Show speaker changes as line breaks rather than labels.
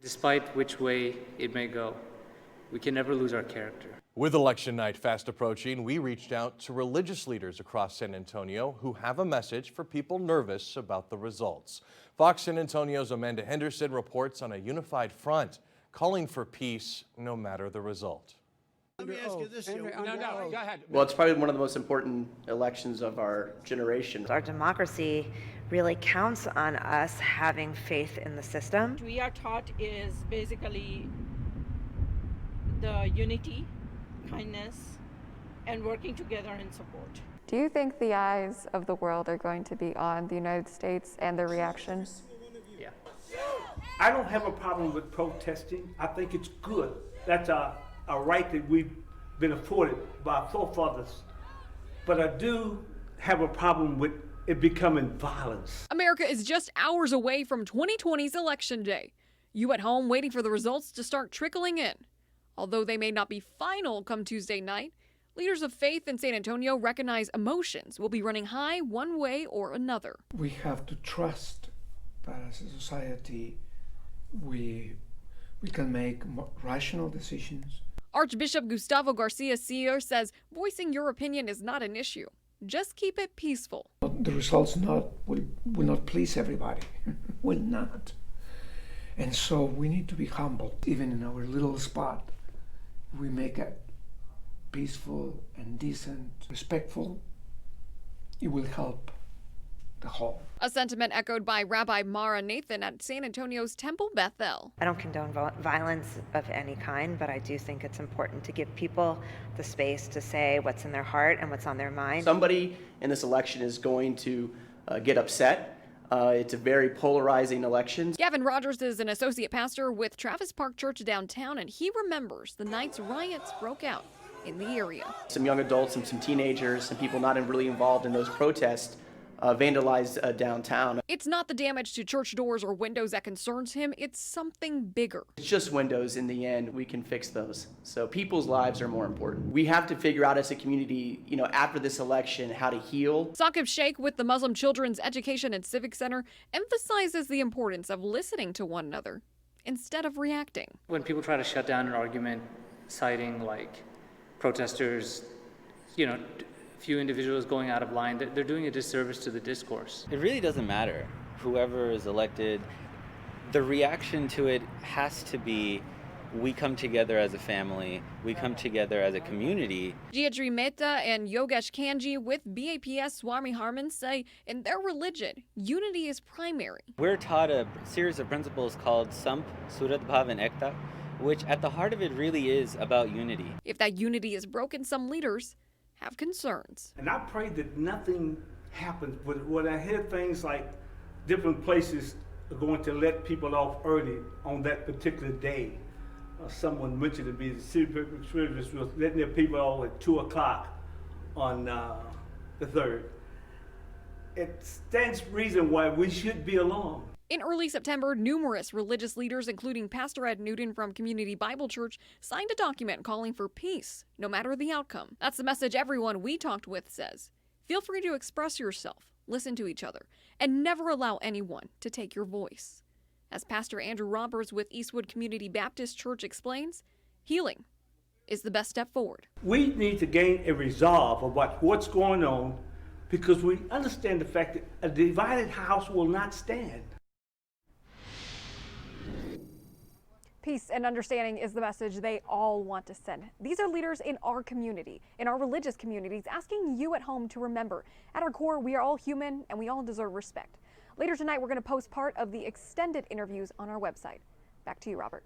Despite which way it may go, we can never lose our character.
With election night fast approaching, we reached out to religious leaders across San Antonio who have a message for people nervous about the results. Fox San Antonio's Amanda Henderson reports on a unified front, calling for peace no matter the result.
Let me ask you this, Joe.
No, go ahead.
Well, it's probably one of the most important elections of our generation.
Our democracy really counts on us having faith in the system.
What we are taught is basically the unity, kindness, and working together in support.
Do you think the eyes of the world are going to be on the United States and their reaction?
Yeah.
I don't have a problem with protesting. I think it's good. That's a right that we've been afforded by our forefathers. But I do have a problem with it becoming violence.
America is just hours away from 2020's Election Day. You at home waiting for the results to start trickling in. Although they may not be final come Tuesday night, leaders of faith in San Antonio recognize emotions will be running high one way or another.
We have to trust that as a society we can make rational decisions.
Archbishop Gustavo Garcia Sr. says voicing your opinion is not an issue. Just keep it peaceful.
The results will not please everybody, will not. And so we need to be humble, even in our little spot. We make it peaceful and decent, respectful. It will help the whole.
A sentiment echoed by Rabbi Mara Nathan at San Antonio's Temple Bethel.
I don't condone violence of any kind, but I do think it's important to give people the space to say what's in their heart and what's on their mind.
Somebody in this election is going to get upset. It's a very polarizing election.
Gavin Rogers is an associate pastor with Travis Park Church downtown, and he remembers the night's riots broke out in the area.
Some young adults and some teenagers, some people not really involved in those protests, vandalized downtown.
It's not the damage to church doors or windows that concerns him, it's something bigger.
It's just windows in the end. We can fix those. So people's lives are more important. We have to figure out as a community, after this election, how to heal.
Sakib Shaikh with the Muslim Children's Education and Civic Center emphasizes the importance of listening to one another instead of reacting.
When people try to shut down an argument, citing protesters, few individuals going out of line, they're doing a disservice to the discourse.
It really doesn't matter whoever is elected. The reaction to it has to be, we come together as a family, we come together as a community.
Jayatri Mehta and Yogesh Kanji with BAPS Swami Harman say in their religion, unity is primary.
We're taught a series of principles called Samp, Surat Bhav, and Ekta, which at the heart of it really is about unity.
If that unity is broken, some leaders have concerns.
And I pray that nothing happens, but when I hear things like different places are going to let people off early on that particular day, someone mentioned to me the Civic was letting their people off at 2 o'clock on the 3rd. It stands reason why we should be alarmed.
In early September, numerous religious leaders, including Pastor Ed Newton from Community Bible Church, signed a document calling for peace, no matter the outcome. That's the message everyone we talked with says. Feel free to express yourself, listen to each other, and never allow anyone to take your voice. As Pastor Andrew Roberts with Eastwood Community Baptist Church explains, healing is the best step forward.
We need to gain a resolve about what's going on because we understand the fact that a divided house will not stand.
Peace and understanding is the message they all want to send. These are leaders in our community, in our religious communities, asking you at home to remember, at our core, we are all human and we all deserve respect. Later tonight, we're going to post part of the extended interviews on our website. Back to you, Robert.